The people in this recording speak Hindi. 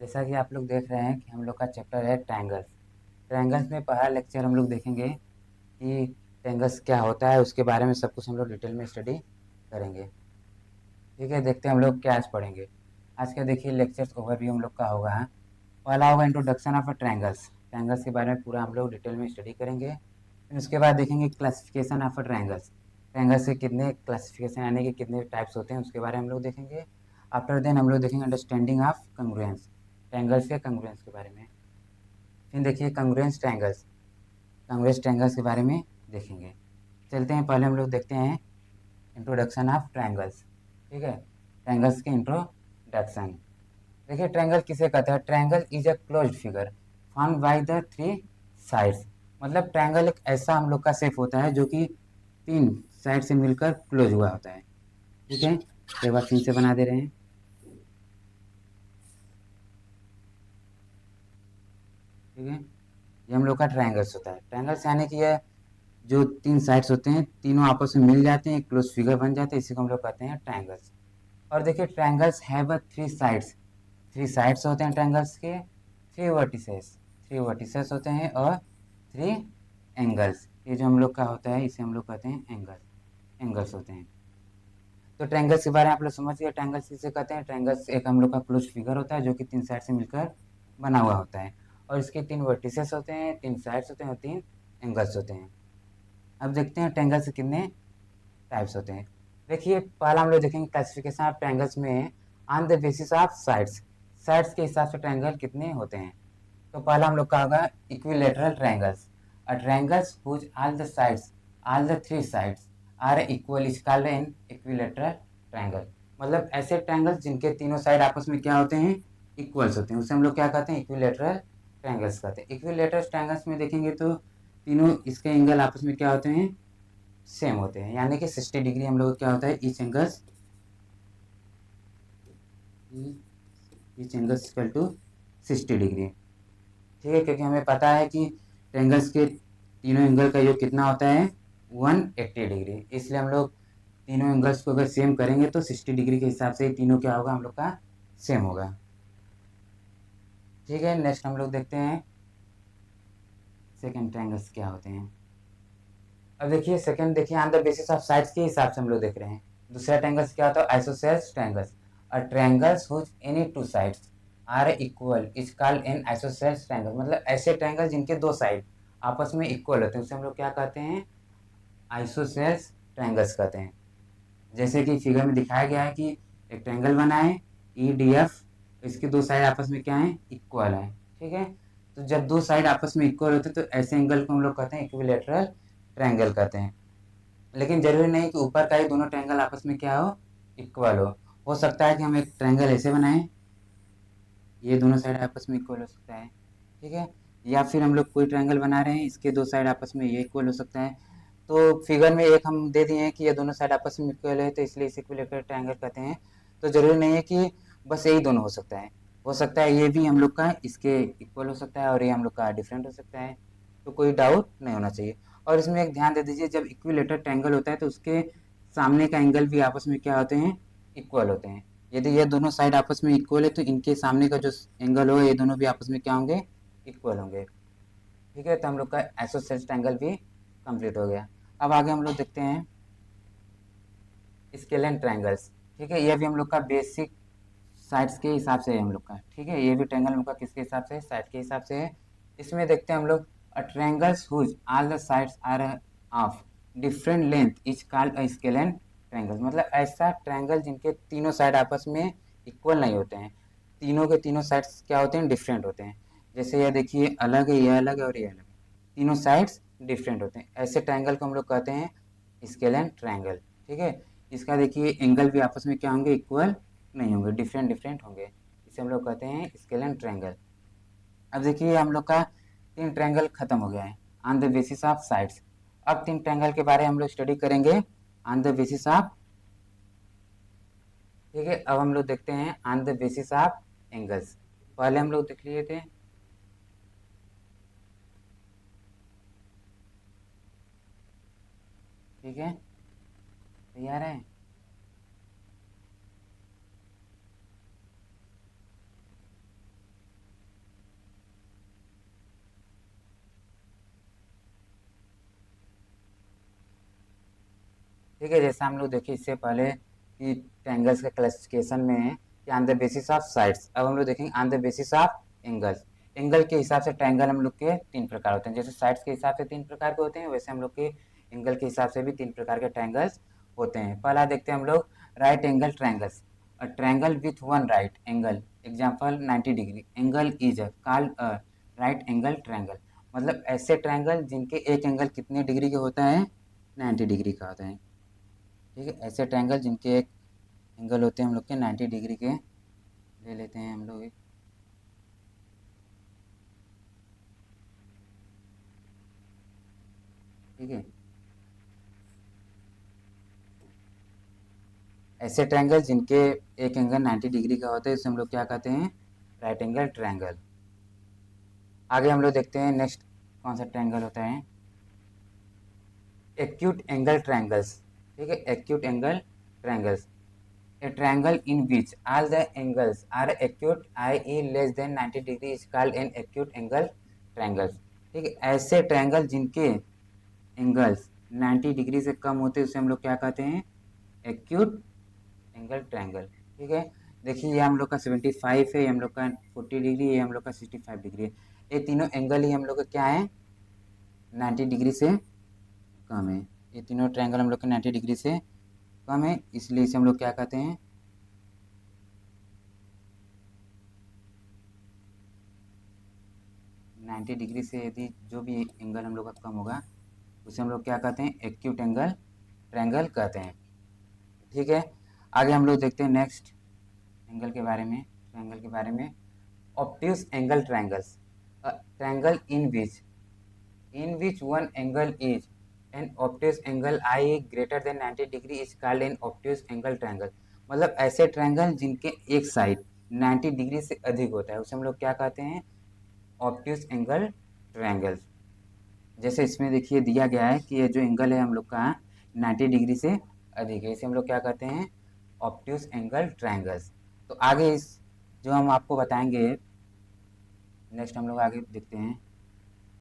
जैसा कि आप लोग देख रहे हैं कि हम लोग का चैप्टर है ट्रायंगल्स। ट्रायंगल्स में पहला लेक्चर हम लोग देखेंगे कि ट्रायंगल्स क्या होता है, उसके बारे में सब कुछ हम लोग डिटेल में स्टडी करेंगे। ठीक है, देखते हैं हम लोग क्या आज पढ़ेंगे। आज का देखिए लेक्चर्स ओवरव्यू हम लोग का होगा। पहला होगा introduction of a triangles. Triangles के बारे में पूरा हम लोग डिटेल में स्टडी करेंगे। फिर उसके बाद देखेंगे classification of a triangles. Triangles के कितने क्लासिफिकेशन यानी कि कितने टाइप्स होते हैं उसके बारे में हम लोग देखेंगे। आफ्टर देन हम लोग देखेंगे अंडरस्टैंडिंग ऑफ कंग्रुएंस, ट्रायंगल्स के कंग्रुएंस के बारे में। फिर देखिए कंग्रुएंस ट्रायंगल्स, कंग्रुएंस ट्रायंगल्स के बारे में देखेंगे। चलते हैं, पहले हम लोग देखते हैं इंट्रोडक्शन ऑफ ट्रायंगल्स। ठीक है, ट्रायंगल्स के इंट्रोडक्शन। देखिए ट्रायंगल किसे कहते हैं। Triangle is a closed figure formed by the three sides. मतलब ट्रायंगल एक ऐसा हम लोग का शेप होता है जो कि तीन साइड से मिलकर क्लोज हुआ होता है। ठीक है, एक बार फिर से बना दे रहे हैं। ठीक है, ये हम लोग का ट्रायंगल्स होता है। ट्रायंगल्स यानी कि ये जो तीन साइड्स होते हैं तीनों आपस में मिल जाते हैं, एक क्लोज फिगर बन जाते हैं, इसी को हम लोग कहते हैं ट्रायंगल्स। और देखिए triangles have a three sides. Three sides होते हैं ट्रायंगल्स के, थ्री वर्टिसेस, थ्री वर्टिसेस होते हैं, और थ्री एंगल्स। ये जो हम लोग का होता है इसे हम लोग कहते हैं एंगल, एंगल्स होते हैं। तो ट्रायंगल्स के बारे में आप लोग समझ गए। ट्रायंगल्स किसे कहते हैं। ट्रायंगल्स एक हम लोग का क्लोज फिगर होता है जो कि तीन साइड से मिलकर बना हुआ होता है, और इसके तीन वर्टिसेस होते हैं, तीन साइड्स होते हैं और तीन एंगल्स होते हैं। अब देखते हैं ट्रायंगल्स के कितने टाइप्स होते हैं। देखिए पहला हम लोग देखेंगे क्लासिफिकेशन ऑफ ट्रायंगल्स में on the basis of sides. Sides के हिसाब से ट्रायंगल कितने होते हैं। तो पहला हम लोग का होगा equilateral triangles. A triangles whose all the sides, all the three sides are equal is called an equilateral triangle. मतलब ऐसे ट्रायंगल्स जिनके तीनों साइड आपस में क्या होते हैं, इक्वल्स होते हैं, उसे हम लोग क्या कहते हैं, इक्विलेटरल ट्रायंगल्स कहते हैं। इक्विलेटरल ट्रायंगल्स में देखेंगे तो तीनों इसके एंगल आपस में क्या होते हैं, सेम होते हैं, यानी कि 60 डिग्री हम लोग क्या होता है, each angle equal to 60 degree. ठीक है, क्योंकि हमें पता है कि ट्रायंगल्स के तीनों एंगल का योग कितना होता है, 180 डिग्री। इसलिए हम लोग तीनों एंगल्स को अगर सेम करेंगे तो 60 डिग्री के हिसाब से ही तीनों क्या होगा, हम लोग का सेम होगा। ठीक है, नेक्स्ट हम लोग देखते हैं सेकंड ट्रायंगल्स क्या होते हैं। अब देखिए सेकंड, देखिए on the basis of sides के हिसाब से हम लोग देख रहे हैं। दूसरा ट्रायंगल्स क्या होता है, आइसोसेल्स ट्रायंगल्स। और triangles whose any two sides are equal is called an isosceles triangle. मतलब ऐसे ट्रायंगल जिनके दो साइड आपस में इक्वल होते हैं उसे हम लोग क्या कहते हैं, आइसोसेल्स ट्रायंगल्स कहते हैं। जैसे कि फिगर में दिखाया गया है कि एक ट्रायंगल बना है ई डी एफ, इसके दो साइड आपस में क्या है, इक्वल है। ठीक है, तो जब दो साइड आपस में इक्वल होते हैं तो ऐसे एंगल को हम लोग कहते हैं इक्विलेटरल ट्रायंगल कहते हैं। लेकिन जरूरी नहीं कि ऊपर का ही दोनों ट्रायंगल आपस में क्या हो, इक्वल हो सकता है कि हम एक ट्रायंगल ऐसे बनाएं, ये दोनों साइड आपस में इक्वल हो सकता है। ठीक है, या फिर हम लोग कोई ट्रायंगल बना रहे हैं, इसके दो साइड आपस में ये इक्वल हो सकता है। तो फिगर में एक हम दे दिए हैं कि ये दोनों साइड आपस में इक्वल है, तो इसलिए इसे इक्विलेटरल ट्रायंगल कहते हैं। तो जरूरी नहीं है कि बस यही दोनों हो सकता है ये भी हम लोग का इसके इक्वल हो सकता है और ये हम लोग का डिफरेंट हो सकता है। तो कोई डाउट नहीं होना चाहिए। और इसमें एक ध्यान दे दीजिए, जब इक्विलेटरल ट्रायंगल होता है तो उसके सामने का एंगल भी आपस में क्या होते हैं, इक्वल होते हैं। यदि ये दोनों साइड आपस में इक्वल है तो इनके सामने का जो एंगल हो ये दोनों भी आपस में क्या होंगे, इक्वल होंगे। ठीक है, तो हम लोग का आइसोसेल्स ट्रायंगल भी कंप्लीट हो गया। अब आगे हम लोग देखते हैं स्केलेन ट्रायंगल्स। ठीक है, ये भी हम लोग का बेसिक साइड्स के हिसाब से है हम लोग का। ठीक है, ये भी ट्रायंगल हम लोग का किसके हिसाब से है, साइड के हिसाब से है। इसमें देखते हैं हम लोग triangles whose all the sides are of different length is called a scalene triangle. मतलब ऐसा ट्रायंगल जिनके तीनों साइड आपस में इक्वल नहीं होते हैं, तीनों के तीनों साइड्स क्या होते हैं, डिफरेंट होते हैं। जैसे ये देखिए अलग है, ये अलग है और ये अलग है, तीनों साइड्स डिफरेंट होते हैं। ऐसे ट्रायंगल को हम लोग कहते हैं स्केलेन ट्रायंगल। ठीक है, इसका देखिए एंगल भी आपस में क्या होंगे, इक्वल नहीं होंगे, डिफरेंट डिफरेंट होंगे, इसे हम लोग कहते हैं स्केलेन ट्रायंगल। अब देखिए हम लोग का तीन ट्रायंगल खत्म हो गया है on the basis of sides. अब तीन ट्रायंगल के बारे में हम लोग स्टडी करेंगे ऑन द बेसिस ऑफ। ठीक है, अब हम लोग देखते हैं on the basis of angles. पहले हम लोग देख लिए थे। ठीक है, तैयार है। ठीक है। जैसा हम लोग देखिए इससे पहले कि ट्रायंगल्स का क्लासिफिकेशन में है कि on the basis of sides, अब हम लोग देखेंगे on the basis of angles. Angle के हिसाब से ट्रायंगल हम लोग के 3 प्रकार होते हैं, जैसे साइड्स के हिसाब से 3 प्रकार के होते हैं, वैसे हम लोग के एंगल के हिसाब से भी 3 प्रकार के ट्रायंगल्स होते हैं। पहला देखते हैं हम लोग right angle triangles. A triangle with one right angle example 90 degree angle is called a right angle triangle. मतलब ऐसे ट्रायंगल जिनके एक एंगल कितने डिग्री का होता है, 90 डिग्री का होता है। ठीक है, ऐसे ट्रायंगल जिनके एक एंगल होते हैं हम लोग के 90 डिग्री के, ले लेते हैं हम लोग एक। ठीक है, ऐसे ट्रायंगल जिनके एक एंगल 90 डिग्री का होता है इसे हम लोग क्या कहते हैं, राइट एंगल ट्रायंगल। आगे हम लोग देखते हैं नेक्स्ट कौन सा ट्रायंगल होता है, एक्यूट एंगल ट्रायंगल्स। ठीक है, acute angle triangles, a triangle in which all the angles are acute, i.e. less than 90 degree is called an acute angle triangles। ठीक है, ऐसे ट्रायंगल जिनके एंगल्स 90 डिग्री से कम होते हैं उसे हम लोग क्या कहते हैं, एक्यूट एंगल ट्रायंगल। ठीक है, देखिए ये हम लोग का 75 है, ये हम लोग का 40 डिग्री, ये हम लोग का 65 डिग्री है। ये तीनों एंगल ही हम लोग का क्या है, 90 डिग्री से कम है। ये तीनों ट्रायंगल हम लोग का 90 डिग्री से कम है, इसलिए इसे हम लोग क्या कहते हैं, 90 डिग्री से यदि जो भी एंगल हम लोग का कम होगा उसे हम लोग क्या कहते हैं, एक्यूट एंगल ट्रायंगल कहते हैं। ठीक है, आगे हम लोग देखते हैं नेक्स्ट एंगल के बारे में, ट्रायंगल के बारे में, obtuse angle triangles. Triangle in which one angle is an obtuse angle I greater than 90 degree is called N obtuse angle triangle. मतलब ऐसे ट्रायंगल जिनके एक साइड 90 डिग्री से अधिक होता है उसे हम लोग क्या कहते हैं, ऑब्ट्यूज एंगल ट्रायंगल। जैसे इसमें देखिए दिया गया है कि ये जो एंगल है हम लोग का 90 डिग्री से अधिक है, इसे हम लोग क्या कहते हैं, ऑब्ट्यूज एंगल ट्रायंगल्स। तो आगे इस जो हम आपको बताएंगे, नेक्स्ट हम लोग आगे देखते हैं।